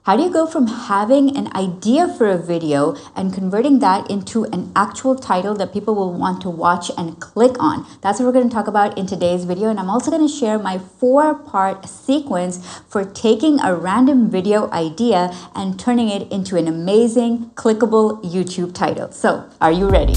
How do you go from having an idea for a video and converting that into an actual title that people will want to watch and click on? That's what we're going to talk about in today's video. And I'm also going to share my 4-part sequence for taking a random video idea and turning it into an amazing, clickable YouTube title. So, are you ready?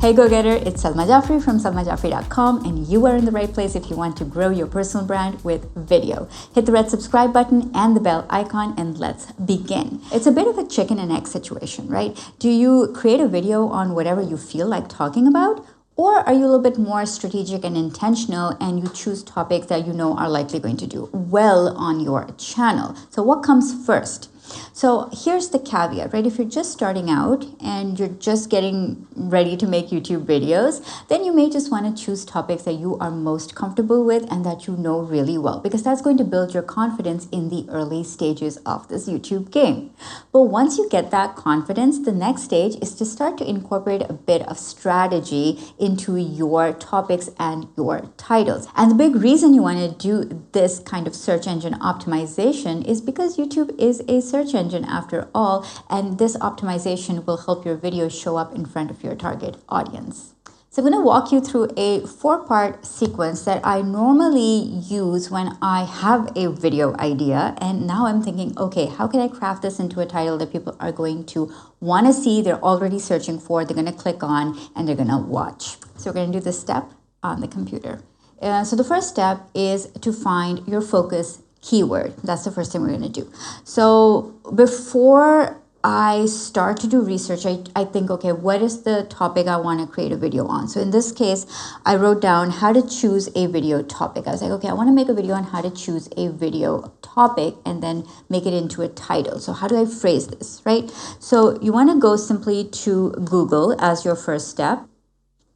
Hey go-getter, it's Salma Jafri from salmajafri.com, and you are in the right place if you want to grow your personal brand with video. Hit the red subscribe button and the bell icon and let's begin. It's a bit of a chicken and egg situation, right? Do you create a video on whatever you feel like talking about? Or are you a little bit more strategic and intentional and you choose topics that you know are likely going to do well on your channel? So what comes first? So here's the caveat, right? If you're just starting out and you're just getting ready to make YouTube videos, then you may just want to choose topics that you are most comfortable with and that you know really well, because that's going to build your confidence in the early stages of this YouTube game. But once you get that confidence, the next stage is to start to incorporate a bit of strategy into your topics and your titles. And the big reason you want to do this kind of search engine optimization is because YouTube is a search engine after all, and this optimization will help your videos show up in front of your target audience. So I'm going to walk you through a 4-part sequence that I normally use when I have a video idea, and now I'm thinking, okay, how can I craft this into a title that people are going to want to see, they're already searching for, they're going to click on, and they're going to watch. So we're going to do this step on the computer. So the first step is to find your focus keyword. That's the first thing we're going to do. So before I start to do research, I think, okay, what is the topic I want to create a video on? So in this case, I wrote down how to choose a video topic. I was like, okay, I want to make a video on how to choose a video topic and then make it into a title. So how do I phrase this, right? So you want to go simply to Google as your first step.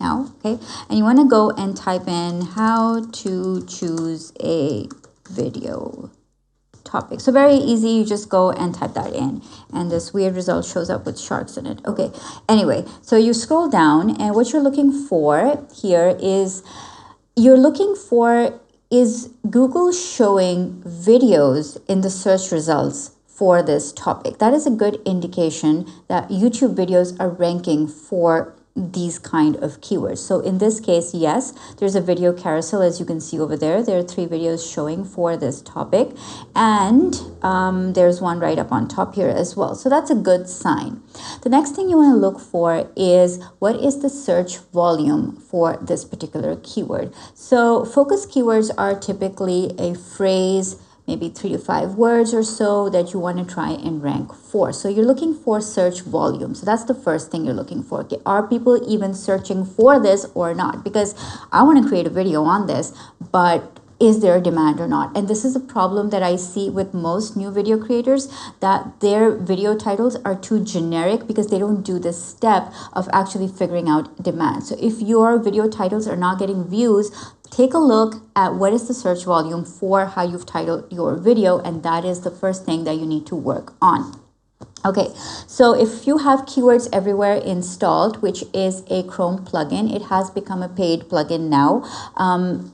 Now, okay, and you want to go and type in how to choose a video topic. So very easy, you just go and type that in and this weird result shows up with sharks in it. Okay, anyway, so you scroll down and what you're looking for here is is Google showing videos in the search results for this topic. That is a good indication that YouTube videos are ranking for these kind of keywords. So in this case, yes, there's a video carousel, as you can see over there. There are 3 videos showing for this topic, and there's one right up on top here as well. So that's a good sign. The next thing you want to look for is what is the search volume for this particular keyword. So focus keywords are typically a phrase, maybe 3 to 5 words or so that you want to try and rank for. So you're looking for search volume. So that's the first thing you're looking for. Okay, are people even searching for this or not? Because I want to create a video on this, but is there a demand or not? And this is a problem that I see with most new video creators, that their video titles are too generic because they don't do this step of actually figuring out demand. So if your video titles are not getting views, take a look at what is the search volume for how you've titled your video, and that is the first thing that you need to work on. Okay, so if you have Keywords Everywhere installed, which is a Chrome plugin, it has become a paid plugin now.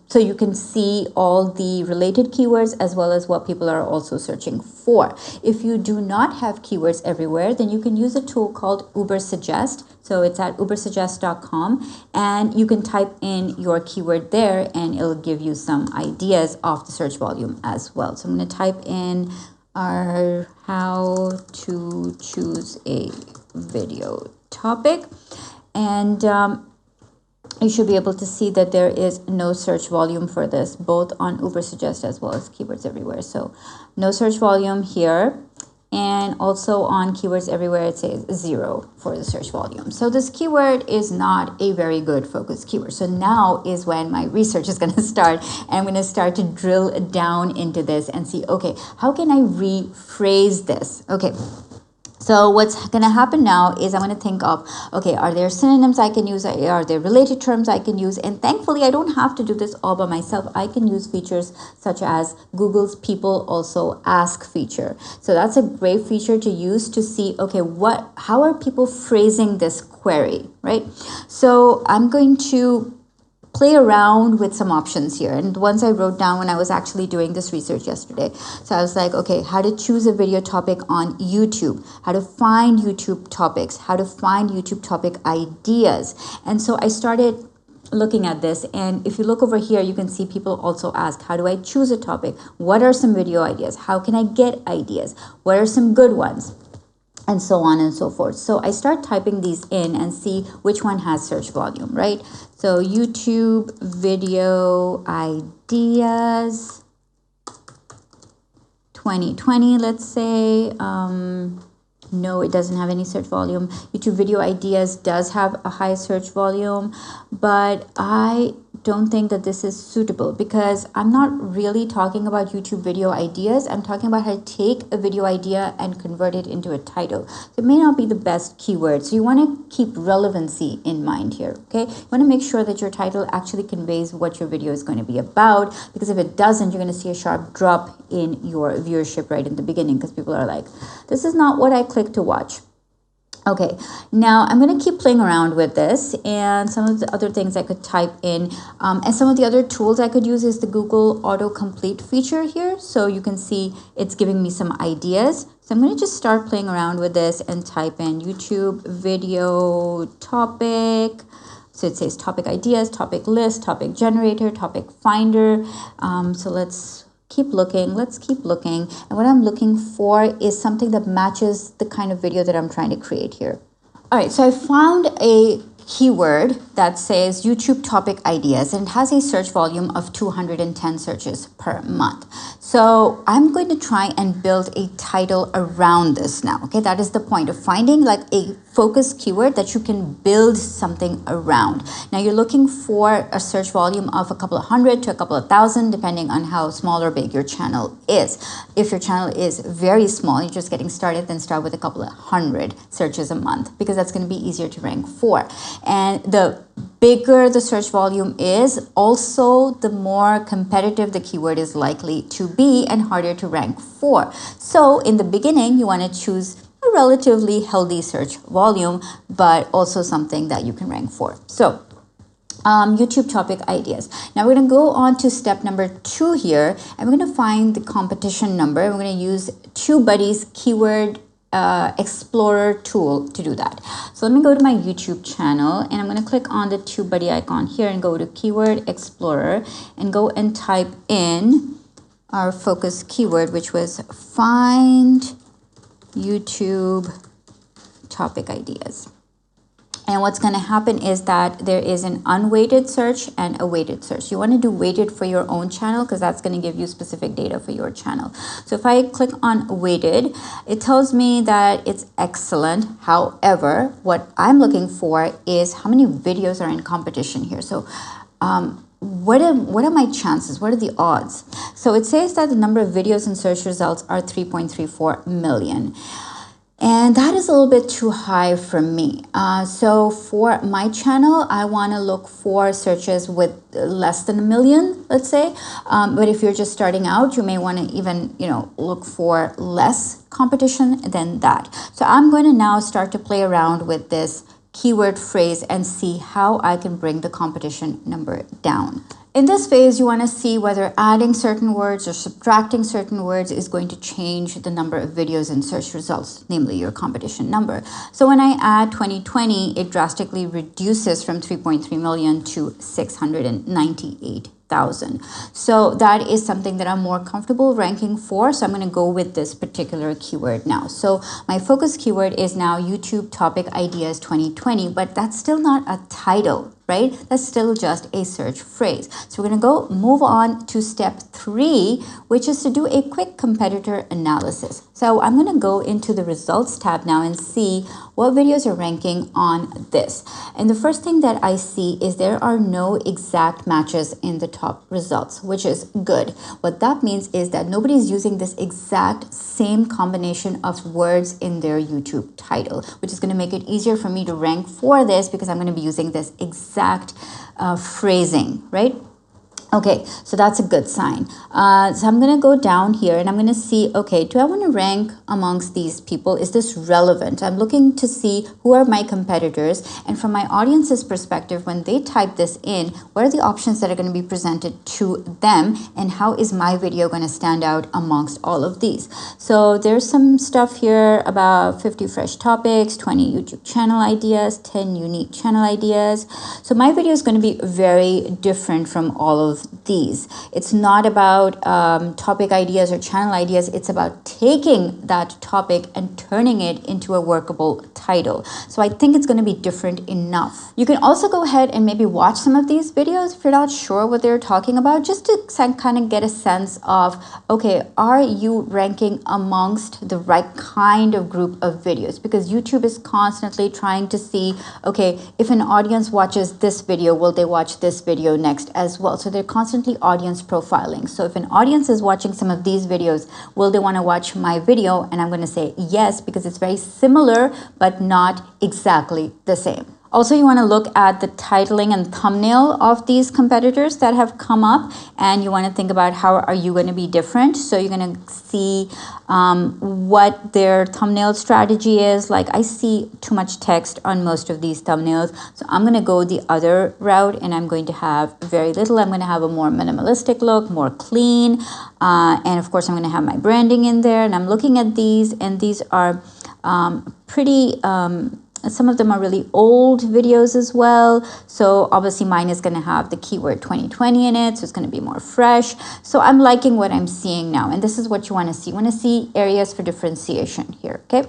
So you can see all the related keywords as well as what people are also searching for. If you do not have Keywords Everywhere, then you can use a tool called Ubersuggest. So it's at ubersuggest.com, and you can type in your keyword there and it'll give you some ideas of the search volume as well. So I'm going to type in how to choose a video topic, and you should be able to see that there is no search volume for this, both on Ubersuggest as well as Keywords Everywhere. So no search volume here, and also on Keywords Everywhere it says 0 for the search volume. So this keyword is not a very good focus keyword. So now is when my research is going to start, and I'm going to start to drill down into this and see, okay, how can I rephrase this? Okay, So what's going to happen now is I'm going to think of, okay, are there synonyms I can use? Are there related terms I can use? And thankfully, I don't have to do this all by myself. I can use features such as Google's People Also Ask feature. So that's a great feature to use to see, okay, how are people phrasing this query, right? So I'm going to play around with some options here. And the ones I wrote down when I was actually doing this research yesterday. So I was like, okay, how to choose a video topic on YouTube, how to find YouTube topics, how to find YouTube topic ideas. And so I started looking at this, and if you look over here, you can see people also ask, how do I choose a topic? What are some video ideas? How can I get ideas? What are some good ones? And so on and so forth. So I start typing these in and see which one has search volume, right? So YouTube video ideas 2020, let's say. No, it doesn't have any search volume. YouTube video ideas does have a high search volume, but I don't think that this is suitable because I'm not really talking about YouTube video ideas. I'm talking about how to take a video idea and convert it into a title. So it may not be the best keyword. So you want to keep relevancy in mind here, okay? You want to make sure that your title actually conveys what your video is going to be about, because if it doesn't, you're going to see a sharp drop in your viewership right in the beginning because people are like, this is not what I clicked to watch. Okay, now I'm going to keep playing around with this, and some of the other things I could type in, and some of the other tools I could use is the Google autocomplete feature here. So you can see it's giving me some ideas. So I'm going to just start playing around with this and type in YouTube video topic. So it says topic ideas, topic list, topic generator, topic finder. So let's keep looking. Let's keep looking. And what I'm looking for is something that matches the kind of video that I'm trying to create here. All right, so I found a keyword that says YouTube topic ideas, and it has a search volume of 210 searches per month. So I'm going to try and build a title around this now. Okay, that is the point of finding like a focus keyword that you can build something around. Now you're looking for a search volume of a couple of hundred to a couple of thousand, depending on how small or big your channel is. If your channel is very small, you're just getting started, then start with a couple of hundred searches a month, because that's going to be easier to rank for. And the bigger the search volume is, also the more competitive the keyword is likely to be and harder to rank for. So in the beginning, you want to choose a relatively healthy search volume, but also something that you can rank for. So YouTube topic ideas. Now we're going to go on to step number 2 here, and we're going to find the competition number. We're going to use TubeBuddy's keyword explorer tool to do that. So let me go to my YouTube channel, and I'm going to click on the TubeBuddy icon here and go to keyword explorer and go and type in our focus keyword, which was find YouTube topic ideas. And what's going to happen is that there is an unweighted search and a weighted search. You want to do weighted for your own channel because that's going to give you specific data for your channel. So if I click on weighted, it tells me that it's excellent. However, what I'm looking for is how many videos are in competition here. So what are my chances? What are the odds? So it says that the number of videos in search results are 3.34 million. And that is a little bit too high for me. So for my channel, I want to look for searches with less than 1 million, let's say. But if you're just starting out, you may want to even, look for less competition than that. So I'm going to now start to play around with this keyword phrase and see how I can bring the competition number down. In this phase, you want to see whether adding certain words or subtracting certain words is going to change the number of videos in search results, namely your competition number. So when I add 2020, it drastically reduces from 3.3 million to 698,000. So that is something that I'm more comfortable ranking for. So I'm going to go with this particular keyword now. So my focus keyword is now YouTube topic ideas 2020, but that's still not a title, right? That's still just a search phrase. So we're going to move on to step 3, which is to do a quick competitor analysis. So I'm going to go into the results tab now and see what videos are ranking on this. And the first thing that I see is there are no exact matches in the top results, which is good. What that means is that nobody's using this exact same combination of words in their YouTube title, which is going to make it easier for me to rank for this because I'm going to be using this exact phrasing, right? Okay, so that's a good sign. So I'm going to go down here and I'm going to see, okay, do I want to rank amongst these people? Is this relevant? I'm looking to see who are my competitors. And from my audience's perspective, when they type this in, what are the options that are going to be presented to them? And how is my video going to stand out amongst all of these? So there's some stuff here about 50 fresh topics, 20 YouTube channel ideas, 10 unique channel ideas. So my video is going to be very different from all of these. It's not about topic ideas or channel ideas. It's about taking that topic and turning it into a workable title. So I think it's going to be different enough. You can also go ahead and maybe watch some of these videos if you're not sure what they're talking about, just to kind of get a sense of, okay, are you ranking amongst the right kind of group of videos? Because YouTube is constantly trying to see, okay, if an audience watches this video, will they watch this video next as well? So they're constantly audience profiling. So if an audience is watching some of these videos, will they want to watch my video? And I'm going to say yes, because it's very similar, but not exactly the same. Also, you want to look at the titling and thumbnail of these competitors that have come up, and you want to think about how are you going to be different. So you're going to see what their thumbnail strategy is. Like, I see too much text on most of these thumbnails, so I'm going to go the other route, and I'm going to have very little. I'm going to have a more minimalistic look, more clean, and of course I'm going to have my branding in there. And I'm looking at these, and these are pretty some of them are really old videos as well. So obviously mine is going to have the keyword 2020 in it. So it's going to be more fresh. So I'm liking what I'm seeing now. And this is what you want to see. You want to see areas for differentiation here. Okay.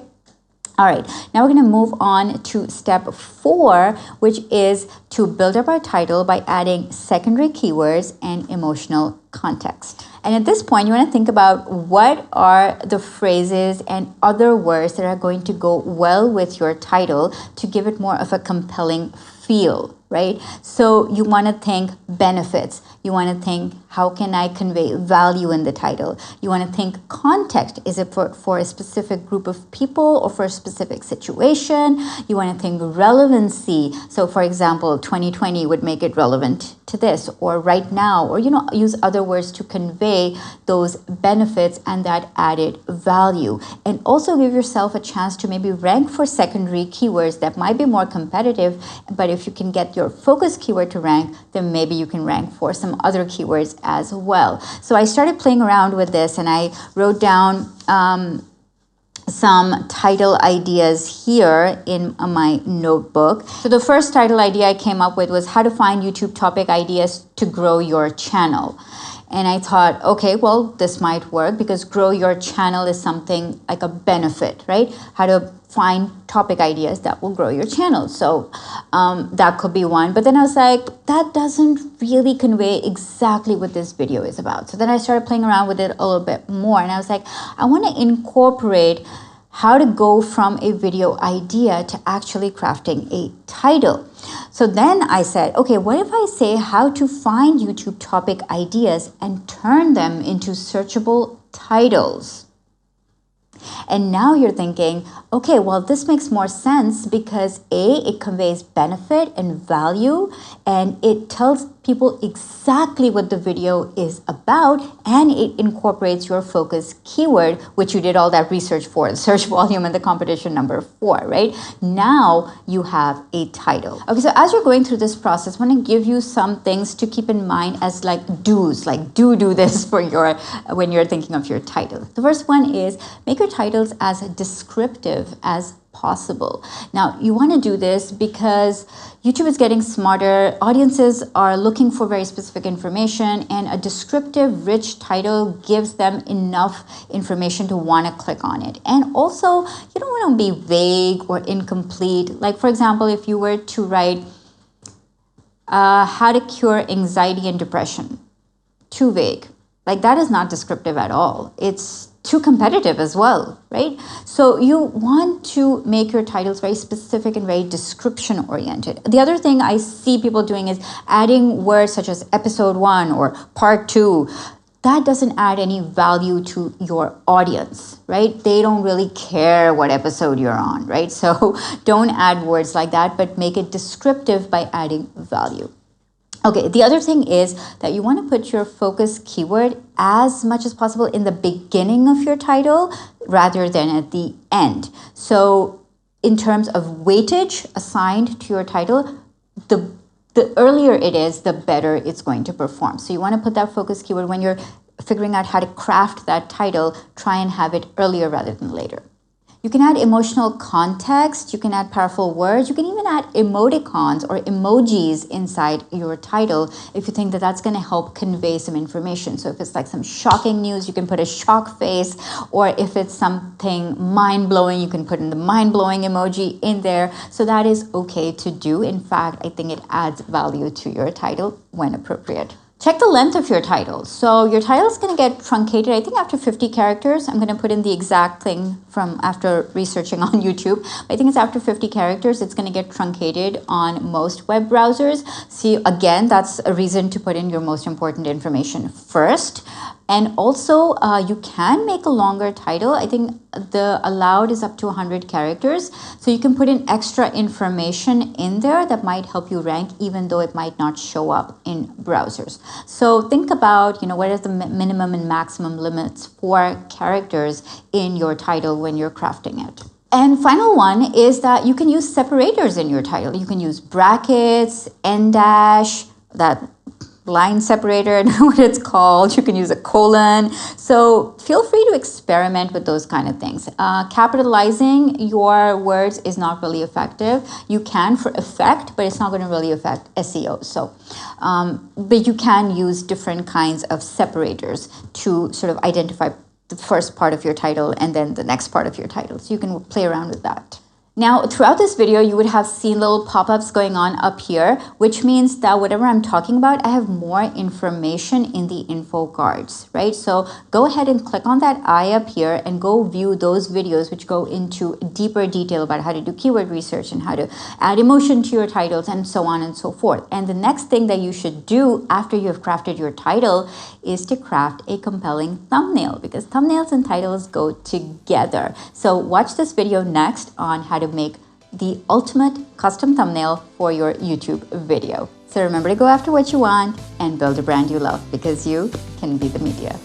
All right, now we're going to move on to step 4, which is to build up our title by adding secondary keywords and emotional context. And at this point, you want to think about what are the phrases and other words that are going to go well with your title to give it more of a compelling feel, right? So you want to think benefits. You want to think, how can I convey value in the title? You want to think context. Is it for a specific group of people or for a specific situation? You want to think relevancy. So for example, 2020 would make it relevant to this, or right now, or, you know, use other words to convey those benefits and that added value. And also give yourself a chance to maybe rank for secondary keywords that might be more competitive, but if you can get your focus keyword to rank, then maybe you can rank for some other keywords as well. So I started playing around with this, and I wrote down some title ideas here in my notebook. So the first title idea I came up with was how to find YouTube topic ideas to grow your channel. And I thought, okay, well, this might work because grow your channel is something like a benefit, right? How to find topic ideas that will grow your channel. So that could be one. But then I was like, that doesn't really convey exactly what this video is about. So then I started playing around with it a little bit more. And I was like, I want to incorporate how to go from a video idea to actually crafting a title. So then I said, okay, what if I say how to find YouTube topic ideas and turn them into searchable titles? And now you're thinking, okay, well, this makes more sense because A, it conveys benefit and value, and it tells people exactly what the video is about, and it incorporates your focus keyword, which you did all that research for, the search volume and the competition number 4, right? Now you have a title. Okay, so as you're going through this process, I want to give you some things to keep in mind as like do's, like do this for your, when you're thinking of your title. The first one is make your titles as descriptive as possible. Now, you want to do this because YouTube is getting smarter. Audiences are looking for very specific information, and a descriptive, rich title gives them enough information to want to click on it. And also, you don't want to be vague or incomplete. Like, for example, if you were to write how to cure anxiety and depression, too vague. Like, that is not descriptive at all. It's too competitive as well, right? So you want to make your titles very specific and very description oriented. The other thing I see people doing is adding words such as episode 1 or part 2. That doesn't add any value to your audience, right? They don't really care what episode you're on, right? So don't add words like that, but make it descriptive by adding value. Okay, the other thing is that you want to put your focus keyword as much as possible in the beginning of your title rather than at the end. So in terms of weightage assigned to your title, the earlier it is, the better it's going to perform. So you want to put that focus keyword when you're figuring out how to craft that title, try and have it earlier rather than later. You can add emotional context, you can add powerful words, you can even add emoticons or emojis inside your title if you think that that's going to help convey some information. So if it's like some shocking news, you can put a shock face, or if it's something mind-blowing, you can put in the mind-blowing emoji in there. So that is okay to do. In fact, I think it adds value to your title when appropriate. Check the length of your title. So your title is going to get truncated, I think after 50 characters. I'm going to put in the exact thing from after researching on YouTube. I think it's after 50 characters. It's going to get truncated on most web browsers. See, again, that's a reason to put in your most important information first. And also, you can make a longer title. I think the allowed is up to 100 characters. So you can put in extra information in there that might help you rank, even though it might not show up in browsers. So think about, what is the minimum and maximum limits for characters in your title when you're crafting it. And final one is that you can use separators in your title. You can use brackets, end dash, that line separator, I don't know what it's called. You can use a colon. So feel free to experiment with those kind of things. Capitalizing your words is not really effective. You can for effect, but it's not going to really affect SEO. So, but you can use different kinds of separators to sort of identify the first part of your title and then the next part of your title. So you can play around with that. Now, throughout this video, you would have seen little pop-ups going on up here, which means that whatever I'm talking about, I have more information in the info cards, right? So go ahead and click on that eye up here and go view those videos which go into deeper detail about how to do keyword research and how to add emotion to your titles and so on and so forth. And the next thing that you should do after you've crafted your title is to craft a compelling thumbnail, because thumbnails and titles go together. So watch this video next on how to make the ultimate custom thumbnail for your YouTube video. So remember to go after what you want and build a brand you love, because you can be the media.